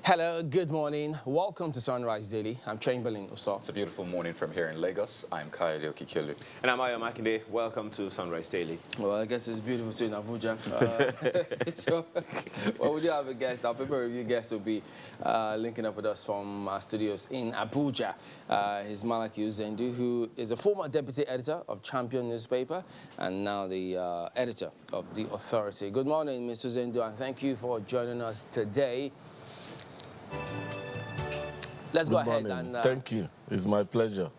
Hello, good morning. Welcome to Sunrise Daily. I'm Chamberlain Uso. It's a beautiful morning from here in Lagos. I'm Kayode Okikelu. And I'm Ayo Makinde. Welcome to Sunrise Daily. Well, I guess it's beautiful too in Abuja. So, well, we do have a guest. Our paper review guest will be linking up with us from our studios in Abuja. He's Malaki Uzendu, who is a former deputy editor of Champion newspaper and now the editor of The Authority. Good morning, Mr. Uzendu, and thank you for joining us today. Let's go ahead and... Thank you. It's my pleasure.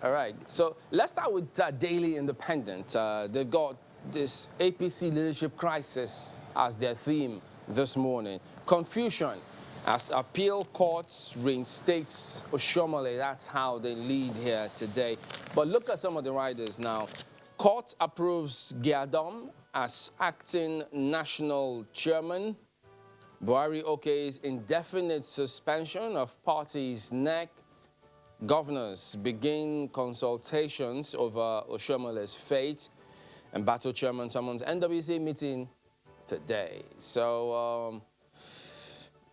All right. So let's start with Daily Independent. They've got this APC leadership crisis as their theme this morning. Confusion as appeal courts reinstates Oshiomhole. That's how they lead here today. But look at some of the riders now. Court approves Gyadom as acting national chairman. Buhari okays indefinite suspension of party's NEC. Governors begin consultations over Oshiomhole's fate. And Battle Chairman summons NWC meeting today. So,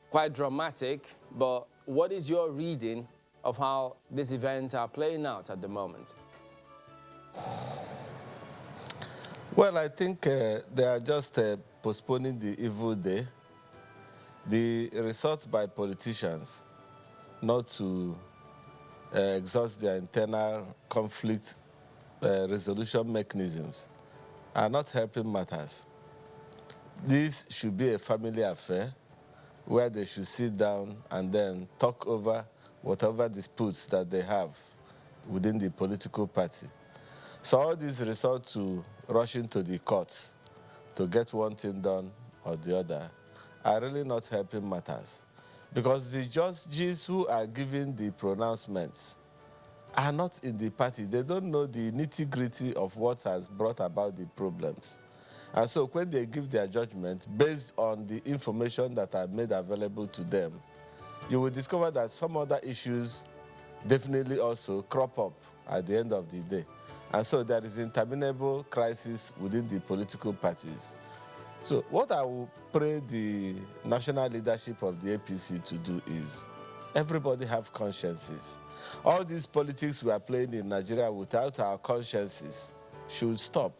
quite dramatic, but what is your reading of how these events are playing out at the moment? Well, I think they are just postponing the evil day. The resort by politicians not to exhaust their internal conflict resolution mechanisms are not helping matters. This should be a family affair where they should sit down and then talk over whatever disputes that they have within the political party. So all this resort to rushing to the courts to get one thing done or the other are really not helping matters, because the judges who are giving the pronouncements are not in the party. They don't know the nitty-gritty of what has brought about the problems. And so when they give their judgment based on the information that are made available to them, you will discover that some other issues definitely also crop up at the end of the day. And so there is interminable crisis within the political parties. So what I will pray the national leadership of the APC to do is everybody have consciences. All these politics we are playing in Nigeria without our consciences should stop.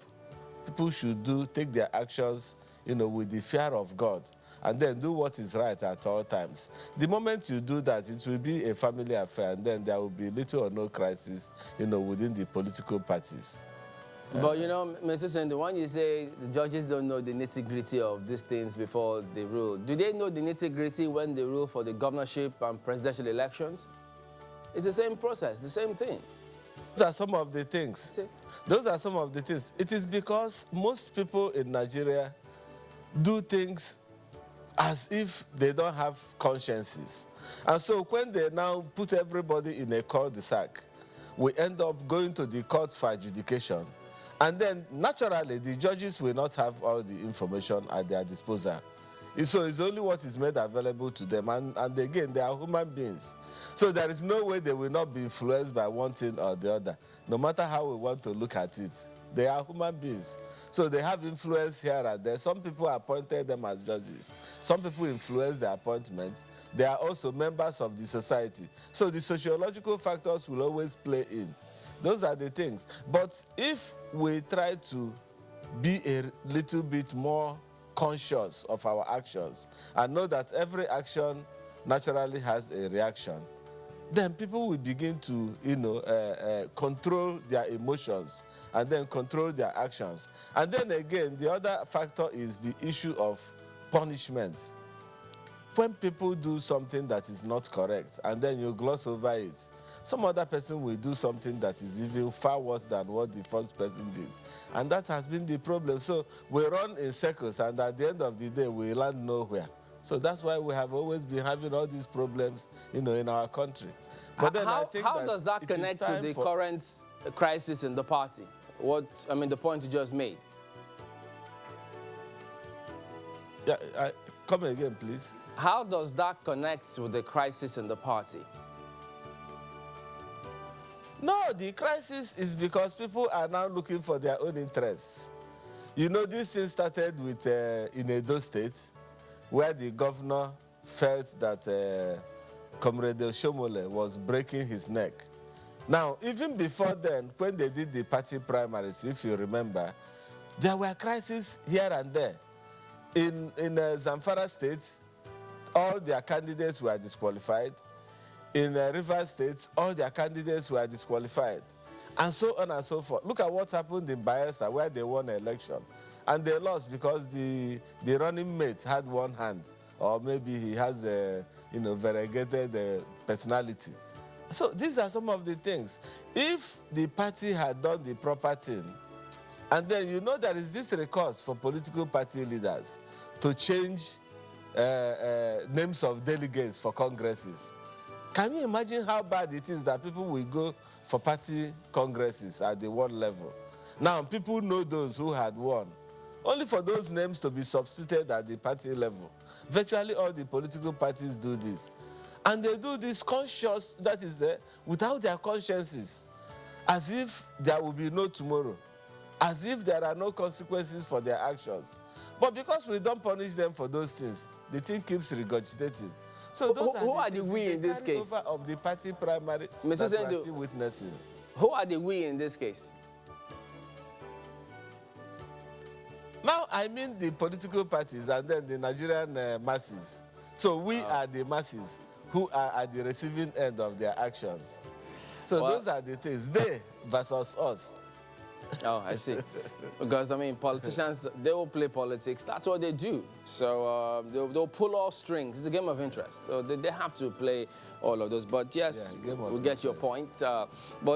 People should take their actions, with the fear of God, and then do what is right at all times. The moment you do that, it will be a family affair, and then there will be little or no crisis, within the political parties. But, Mr. Sendo, when you say the judges don't know the nitty-gritty of these things before they rule, do they know the nitty-gritty when they rule for the governorship and presidential elections? It's the same process, the same thing. Those are some of the things. Those are some of the things. It is because most people in Nigeria do things as if they don't have consciences. And so when they now put everybody in a cul-de-sac, we end up going to the courts for adjudication. And then, naturally, the judges will not have all the information at their disposal. So it's only what is made available to them. And again, they are human beings. So there is no way they will not be influenced by one thing or the other, no matter how we want to look at it. They are human beings. So they have influence here and there. Some people appointed them as judges. Some people influence their appointments. They are also members of the society. So the sociological factors will always play in. Those are the things. But if we try to be a little bit more conscious of our actions and know that every action naturally has a reaction, then people will begin to, control their emotions and then control their actions. And then again, the other factor is the issue of punishment. When people do something that is not correct and then you gloss over it, some other person will do something that is even far worse than what the first person did. And that has been the problem. So we run in circles, and at the end of the day, we land nowhere. So that's why we have always been having all these problems, in our country. But then how, I think how does that connect to the current crisis in the party? The point you just made. Yeah, come again, please. How does that connect with the crisis in the party? No, the crisis is because people are now looking for their own interests. This thing started with in Edo State, where the governor felt that Comrade Shomole was breaking his neck. Now, even before then, when they did the party primaries, if you remember, there were crises here and there. In Zamfara State, all their candidates were disqualified. In Rivers State, all their candidates were disqualified. And so on and so forth. Look at what happened in Bayelsa, where they won an election. And they lost because the running mate had one hand, or maybe he has a variegated personality. So these are some of the things. If the party had done the proper thing, and then there is this recourse for political party leaders to change names of delegates for congresses. Can you imagine how bad it is that people will go for party congresses at the world level? Now, people know those who had won. Only for those names to be substituted at the party level. Virtually all the political parties do this. And they do this conscious, that is, without their consciences, as if there will be no tomorrow, as if there are no consequences for their actions. But because we don't punish them for those things, the thing keeps regurgitating. So those who are the we in this case? Of the party primary Mr. that we are still witnessing. Who are the we in this case? Now, I mean the political parties and then the Nigerian masses. So we are the masses who are at the receiving end of their actions. So those are the things, they versus us. Oh, I see. Because, I mean, politicians, they will play politics. That's what they do. So they'll pull all strings. It's a game of interest. So they have to play all of those. But yes, we get your point. But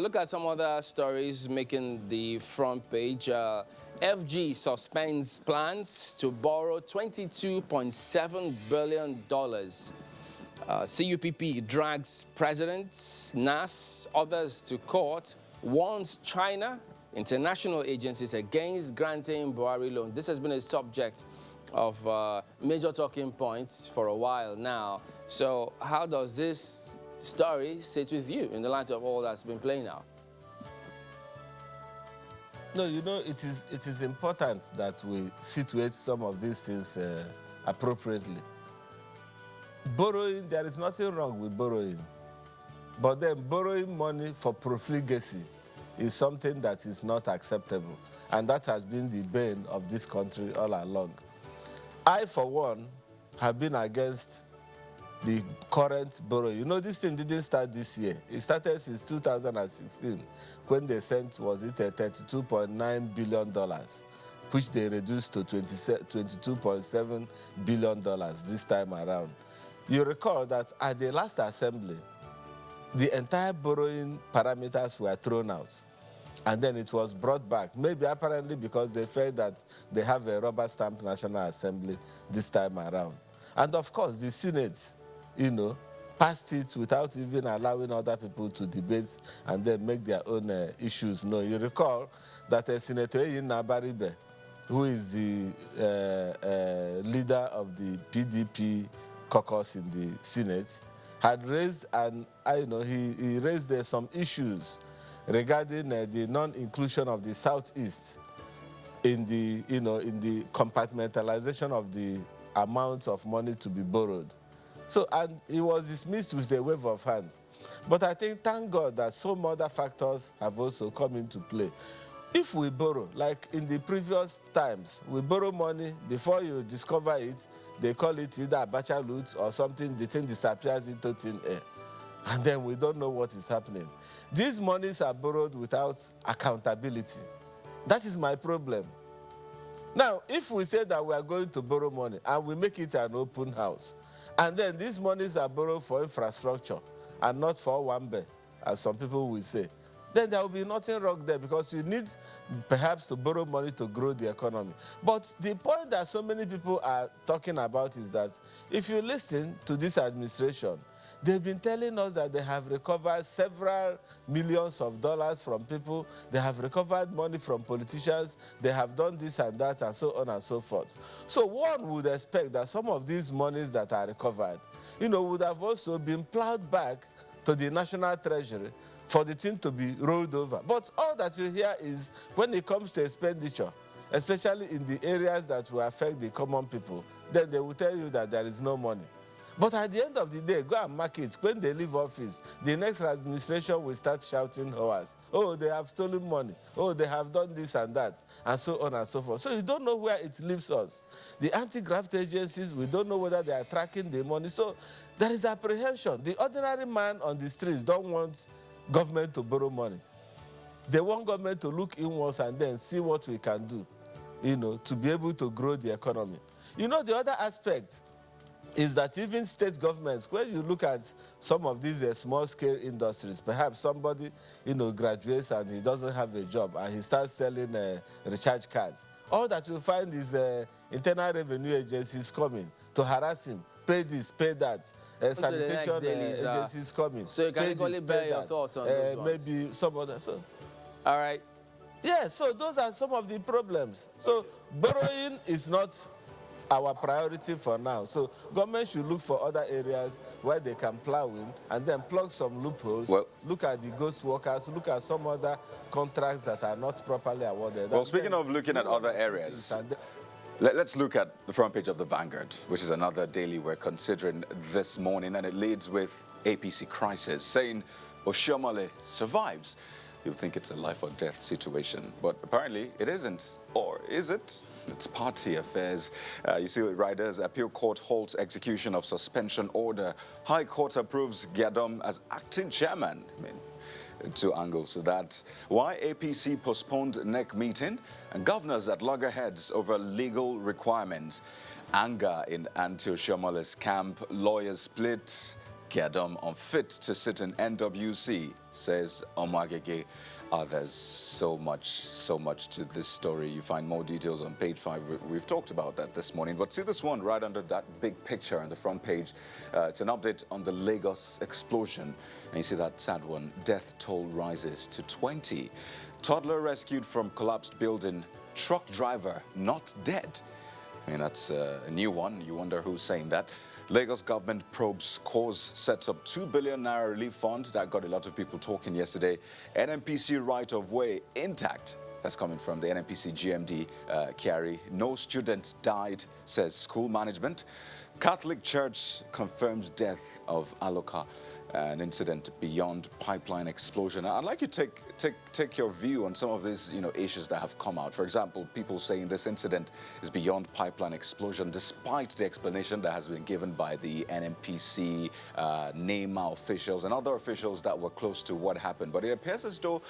look at some other stories making the front page. FG suspends plans to borrow $22.7 billion. CUPP drags presidents, NAS, others to court, warns China, international agencies against granting Buhari loan. This has been a subject of major talking points for a while now. So how does this story sit with you in the light of all that's been playing out? No, it is important that we situate some of these things appropriately. Borrowing, there is nothing wrong with borrowing. But then borrowing money for profligacy is something that is not acceptable. And that has been the bane of this country all along. I, for one, have been against the current borrowing. This thing didn't start this year. It started since 2016 when they sent, was it $32.9 billion, which they reduced to $22.7 billion this time around. You recall that at the last assembly, the entire borrowing parameters were thrown out. And then it was brought back, maybe apparently because they felt that they have a rubber stamp National Assembly this time around. And of course, the Senate, passed it without even allowing other people to debate and then make their own issues known. You recall that Senator Eyin Nabaribe, who is the leader of the PDP caucus in the Senate, had raised, he raised some issues regarding the non-inclusion of the Southeast in the, in the compartmentalization of the amount of money to be borrowed. So, and he was dismissed with a wave of hand. But I think, thank God that some other factors have also come into play. If we borrow, like in the previous times, we borrow money, before you discover it, they call it either Abacha loot or something, the thing disappears into thin air. And then we don't know what is happening. These monies are borrowed without accountability. That is my problem. Now, if we say that we are going to borrow money and we make it an open house, and then these monies are borrowed for infrastructure and not for Wambe, as some people will say, then there will be nothing wrong there because you need perhaps to borrow money to grow the economy. But the point that so many people are talking about is that if you listen to this administration, they've been telling us that they have recovered several millions of dollars from people. They have recovered money from politicians. They have done this and that and so on and so forth. So one would expect that some of these monies that are recovered, would have also been plowed back to the National Treasury for the thing to be rolled over. But all that you hear is when it comes to expenditure, especially in the areas that will affect the common people, then they will tell you that there is no money. But at the end of the day, go and mark it. When they leave office, the next administration will start shouting hours. Oh, they have stolen money. Oh, they have done this and that, and so on and so forth. So you don't know where it leaves us. The anti-graft agencies, we don't know whether they are tracking the money. So there is apprehension. The ordinary man on the streets don't want government to borrow money. They want government to look inwards and then see what we can do, to be able to grow the economy. The other aspect is that even state governments, when you look at some of these small-scale industries, perhaps somebody, graduates and he doesn't have a job and he starts selling recharge cards. All that you find is internal revenue agencies coming to harass him. Pay this, pay that. Sanitation agencies coming. So you can equally bear your thoughts on those ones. Maybe some other. So. All right. Yeah, so those are some of the problems. So borrowing is not our priority for now. So government should look for other areas where they can plow in and then plug some loopholes. Well, look at the ghost workers, look at some other contracts that are not properly awarded. Well, speaking of looking at other areas, let's look at the front page of the Vanguard, which is another daily we're considering this morning, and it leads with APC crisis, saying Oshiomhole survives. You'll think it's a life or death situation, but apparently it isn't. Or is it? It's party affairs. You see what riders, appeal court halts execution of suspension order. High Court approves Gyadom as acting chairman. I mean, two angles to that. Why APC postponed NEC meeting? And governors at loggerheads over legal requirements. Anger in anti-Oshiomhole's camp. Lawyers split. Gyadom unfit to sit in NWC, says Omagege. There's so much to this story. You find more details on page 5. We've talked about that this morning. But see this one right under that big picture on the front page. It's an update on the Lagos explosion. And you see that sad one. Death toll rises to 20. Toddler rescued from collapsed building. Truck driver not dead. I mean, that's a new one. You wonder who's saying that. Lagos government probes cause, sets up 2 billion naira relief fund. That got a lot of people talking yesterday. NNPC right of way intact. That's coming from the NNPC GMD, Kyari. No students died, says school management. Catholic Church confirms death of Aloka, an incident beyond pipeline explosion. I'd like you to take your view on some of these issues that have come out. For example, people saying this incident is beyond pipeline explosion, despite the explanation that has been given by the NNPC, NEMA officials and other officials that were close to what happened. But it appears as though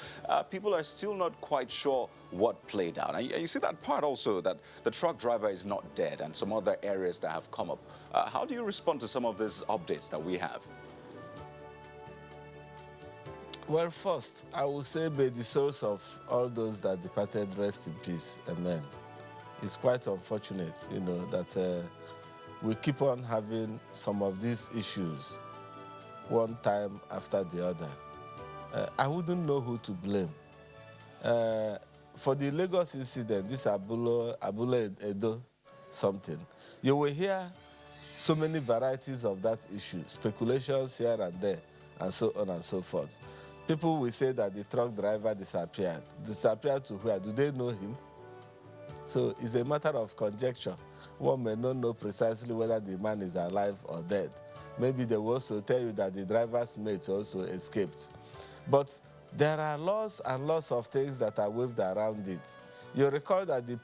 people are still not quite sure what played out. And you see that part also, that the truck driver is not dead, and some other areas that have come up. How do you respond to some of these updates that we have? Well, first, I will say, may the souls of all those that departed rest in peace. Amen. It's quite unfortunate, that we keep on having some of these issues one time after the other. I wouldn't know who to blame. For the Lagos incident, this Abule Edo something, you will hear so many varieties of that issue, speculations here and there, and so on and so forth. People will say that the truck driver disappeared. Disappeared to where? Do they know him? So it's a matter of conjecture. One may not know precisely whether the man is alive or dead. Maybe they will also tell you that the driver's mate also escaped. But there are laws and lots of things that are waved around it. You recall that the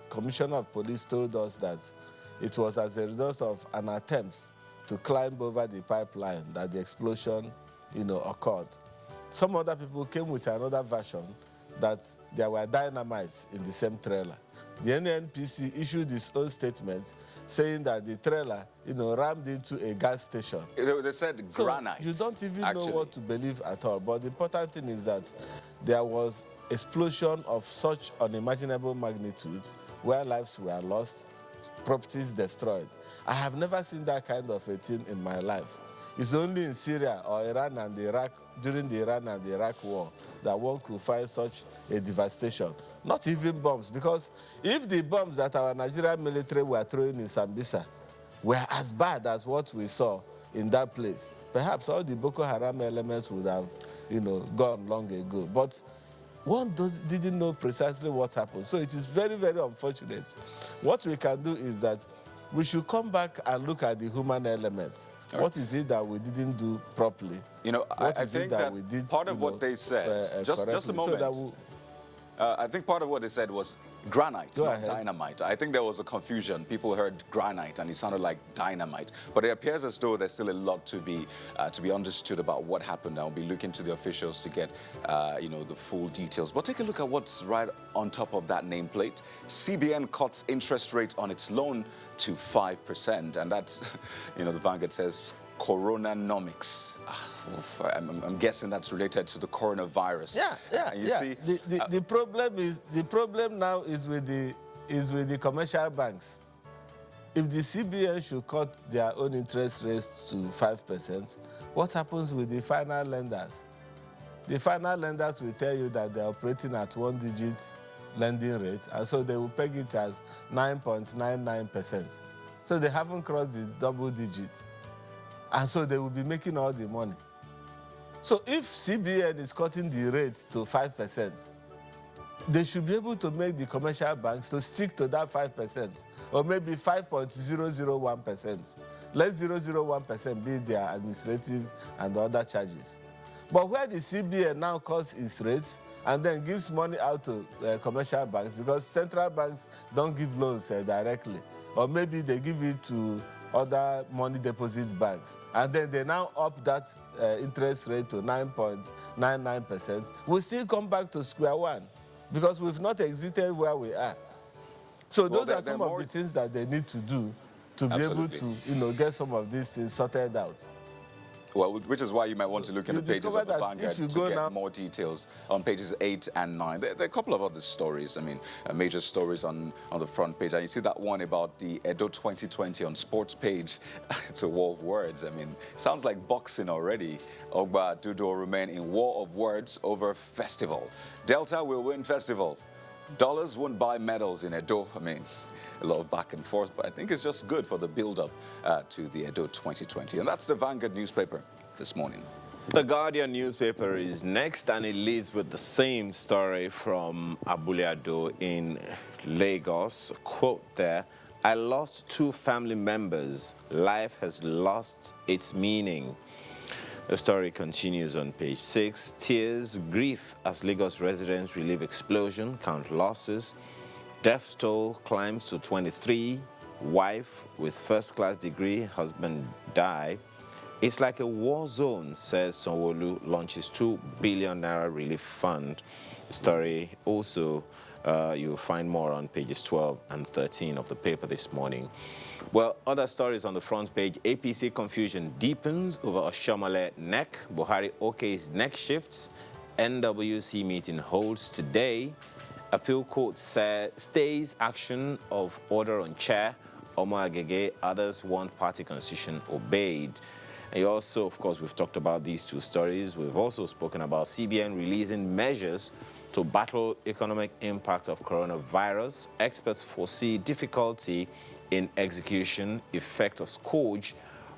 commissioner of police told us that it was as a result of an attempt to climb over the pipeline that the explosion, occurred. Some other people came with another version that there were dynamites in the same trailer. The NNPC issued its own statement saying that the trailer, rammed into a gas station. They said granite. So you don't even know what to believe at all. But the important thing is that there was explosion of such unimaginable magnitude where lives were lost, properties destroyed. I have never seen that kind of a thing in my life. It's only in Syria or Iran and Iraq, during the Iran and the Iraq war, that one could find such a devastation. Not even bombs, because if the bombs that our Nigerian military were throwing in Sambisa were as bad as what we saw in that place, perhaps all the Boko Haram elements would have, gone long ago. But one didn't know precisely what happened. So it is very, very unfortunate. What we can do is that we should come back and look at the human element. Right. What is it that we didn't do properly? You know, What I is it think that we did, part of what they said, just a correctly? moment. So that I think part of what they said was granite, Go not ahead. dynamite. I think there was a confusion. People heard granite and it sounded like dynamite. But it appears as though there's still a lot to be understood about what happened. I'll be looking to the officials to get, you know, the full details. But take a look at what's right on top of that nameplate. CBN cuts interest rate on its loan to 5%. And that's, you know, the Vanguard says Coronanomics. I'm guessing that's related to the coronavirus. Yeah. And you see, the problem now is with the commercial banks. If the CBN should cut their own interest rates to 5%, what happens with the final lenders? The final lenders will tell you that they're operating at 1-digit lending rate, and so they will peg it as 9.99%. So they haven't crossed the double digits, and so they will be making all the money. So if CBN is cutting the rates to 5%, they should be able to make the commercial banks to stick to that 5%, or maybe 5.001%. Let 0.001% be their administrative and other charges. But where the CBN now cuts its rates and then gives money out to commercial banks, because central banks don't give loans directly, or maybe they give it to other money deposit banks, and then they now up that interest rate to 9.99%, we still come back to square one, because we've not exited where we are. So those are some of the things that they need to do to be able to, you know, get some of these things sorted out. Well, which is why you might want to look in the pages of the Vanguard to get more details on pages 8 and 9. There are a couple of other stories, I mean, major stories on the front page. And you see that one about the Edo 2020 on sports page. It's a war of words. I mean, sounds like boxing already. Ogba Dudo remain in war of words over festival. Delta will win festival. Dollars won't buy medals in Edo. I mean, a lot of back and forth, but I think it's just good for the build-up to the Edo 2020. And that's the Vanguard newspaper this morning. The Guardian newspaper is next, and it leads with the same story from Abule Ado in Lagos. Quote there, "I lost 2 family members. Life has lost its meaning." The story continues on page 6. Tears, grief as Lagos residents relieve explosion, count losses. Death toll climbs to 23. Wife with first-class degree, husband die. It's like a war zone, says Sanwo-Olu, launches 2 billion naira relief fund. The story also, you'll find more on pages 12 and 13 of the paper this morning. Well, other stories on the front page. APC confusion deepens over Oshiomhole neck. Buhari okay's neck shifts. NWC meeting holds today. Appeal court stays action of order on chair. Omo Agege, others want party constitution obeyed. And also, of course, we've talked about these 2 stories. We've also spoken about CBN releasing measures to battle economic impact of coronavirus. Experts foresee difficulty in execution, effect of scourge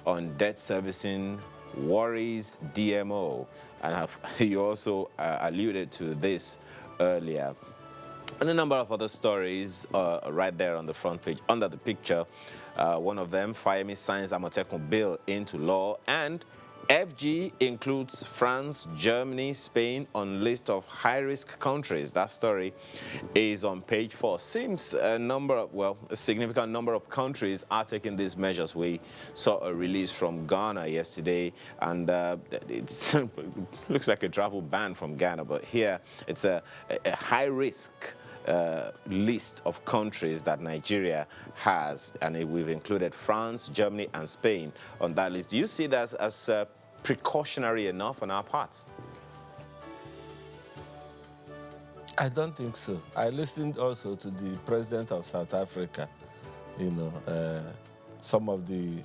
on debt servicing, worries DMO. And you also alluded to this earlier. And a number of other stories right there on the front page under the picture. One of them, Fayemi signs Amotekun bill into law, and FG includes France, Germany, Spain on list of high-risk countries. That story is on page 4. Seems a significant number of countries are taking these measures. We saw a release from Ghana yesterday, and it looks like a travel ban from Ghana, but here it's a high-risk list of countries that Nigeria has, and we've included France, Germany, and Spain on that list. Do you see that as precautionary enough on our part? I don't think so. I listened also to the president of South Africa, you know, some of the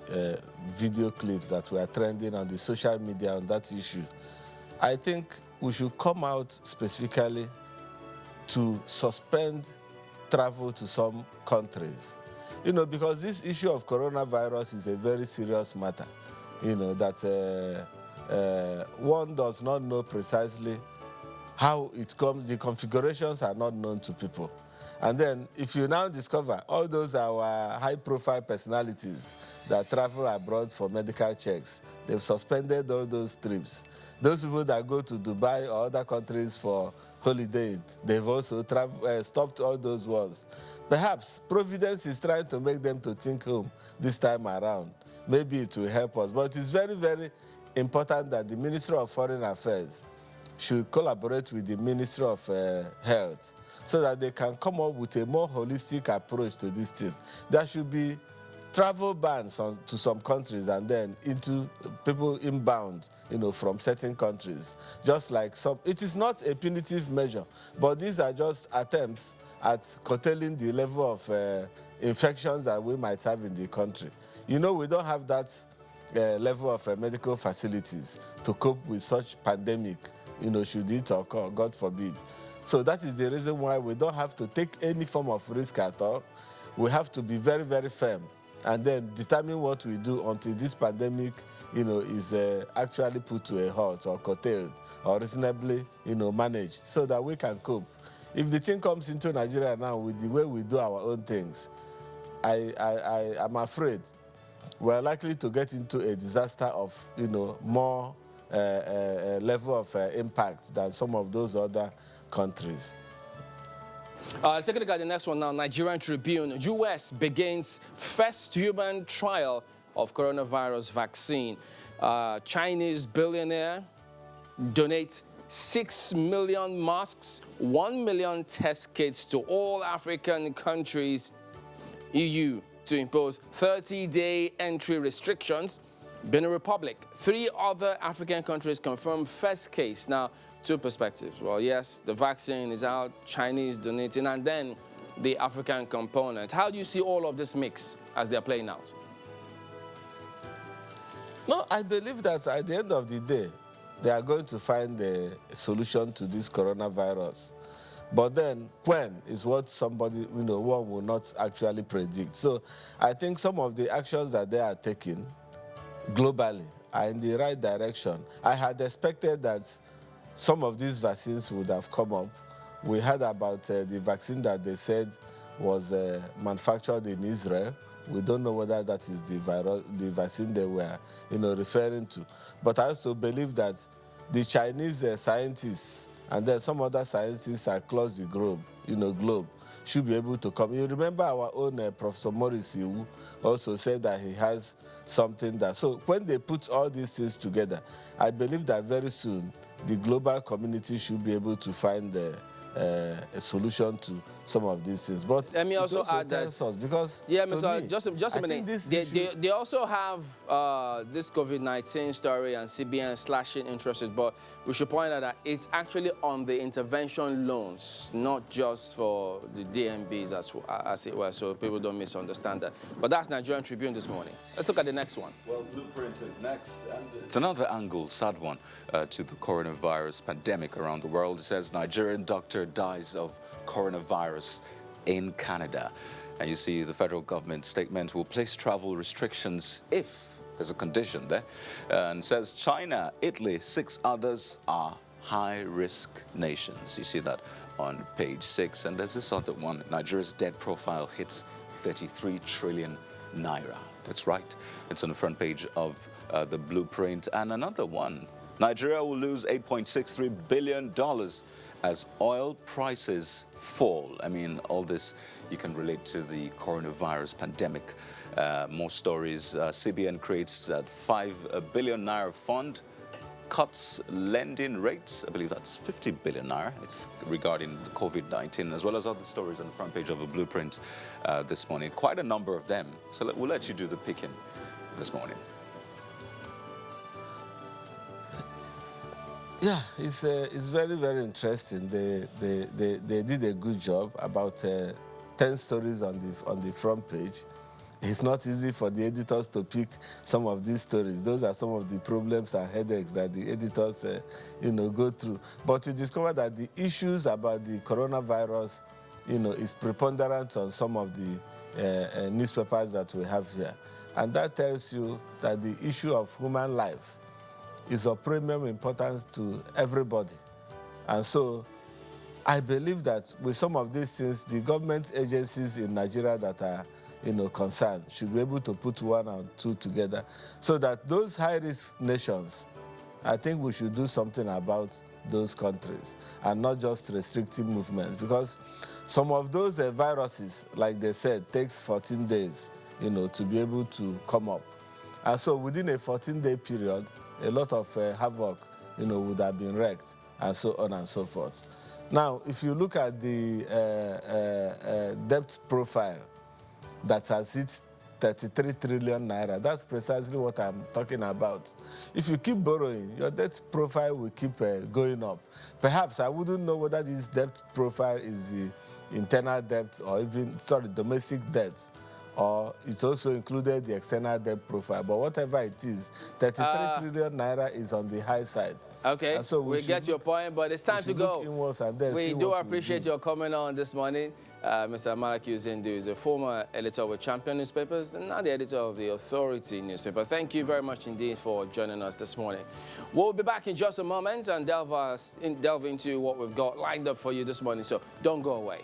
video clips that were trending on the social media on that issue. I think we should come out specifically to suspend travel to some countries, you know, because this issue of coronavirus is a very serious matter, you know, that one does not know precisely how it comes. The configurations are not known to people. And then if you now discover all those our high-profile personalities that travel abroad for medical checks, they've suspended all those trips. Those people that go to Dubai or other countries for holiday, they've also stopped all those ones. Perhaps Providence is trying to make them to think home this time around. Maybe it will help us. But it's very, very important that the Ministry of Foreign Affairs should collaborate with the Ministry of Health so that they can come up with a more holistic approach to this thing. There should be travel bans to some countries and then into people inbound, from certain countries. Just like it is not a punitive measure, but these are just attempts at curtailing the level of infections that we might have in the country. We don't have that level of medical facilities to cope with such pandemic, should it occur, God forbid. So that is the reason why we don't have to take any form of risk at all. We have to be very, very firm and then determine what we do until this pandemic, is actually put to a halt or curtailed or reasonably, managed so that we can cope. If the thing comes into Nigeria now with the way we do our own things, I'm afraid we're likely to get into a disaster of, more level of impact than some of those other countries. Take a look at the next one now. Nigerian Tribune. U.S. begins first human trial of coronavirus vaccine. Chinese billionaire donates 6 million masks, 1 million test kits to all African countries. EU to impose 30-day entry restrictions. Benin Republic. 3 other African countries confirm first case. Now, 2 perspectives. Well, yes, the vaccine is out, Chinese donating, and then the African component. How do you see all of this mix as they're playing out? No, I believe that at the end of the day, they are going to find a solution to this coronavirus. But then, when is what somebody, one will not actually predict. So I think some of the actions that they are taking globally are in the right direction. I had expected that some of these vaccines would have come up. We heard about the vaccine that they said was manufactured in Israel. We don't know whether that is the vaccine they were, referring to. But I also believe that the Chinese scientists and then some other scientists across the globe, should be able to come. You remember our own Professor Morris, who also said that he has something that. So when they put all these things together, I believe that very soon the global community should be able to find a solution to some of these things. But let me also add that because just a minute. They also have this COVID-19 story and CBN slashing interest rates, but we should point out that it's actually on the intervention loans, not just for the DMBs as it were, so people don't misunderstand that. But that's Nigerian Tribune this morning. Let's look at the next one. Well, Blueprint is next. And it's another angle, sad one, to the coronavirus pandemic around the world. It says Nigerian doctor dies of coronavirus in Canada. And you see the federal government statement will place travel restrictions if there's a condition there. And says China, Italy, 6 others are high-risk nations. You see that on page 6. And there's this other one. Nigeria's debt profile hits 33 trillion naira. That's right. It's on the front page of the Blueprint. And another one. Nigeria will lose $8.63 billion as oil prices fall. I mean, all this you can relate to the coronavirus pandemic. More stories. CBN creates that 5 billion naira fund, cuts lending rates. I believe that's 50 billion naira. It's regarding the COVID-19, as well as other stories on the front page of the Blueprint this morning. Quite a number of them. So we'll let you do the picking this morning. Yeah, it's very, very interesting. They did a good job. About 10 stories on the front page. It's not easy for the editors to pick some of these stories. Those are some of the problems and headaches that the editors, go through. But you discover that the issues about the coronavirus, is preponderant on some of the newspapers that we have here. And that tells you that the issue of human life is of premium importance to everybody. And so I believe that with some of these things, the government agencies in Nigeria that are, concerned should be able to put one and two together so that those high-risk nations, I think we should do something about those countries and not just restricting movements, because some of those viruses, like they said, takes 14 days, to be able to come up. And so within a 14-day period, a lot of havoc, would have been wreaked, and so on and so forth. Now, if you look at the debt profile that has hit 33 trillion naira, that's precisely what I'm talking about. If you keep borrowing, your debt profile will keep going up. Perhaps I wouldn't know whether this debt profile is the internal debt or even, domestic debt, or it's also included the external debt profile. But whatever it is, 33 trillion naira is on the high side. Okay, so we get your point, but it's time to go. We do appreciate your comment on this morning. Mr. Malaki Uzendu is a former editor with Champion Newspapers and now the editor of the Authority newspaper. Thank you very much indeed for joining us this morning. We'll be back in just a moment and delve into what we've got lined up for you this morning, so don't go away.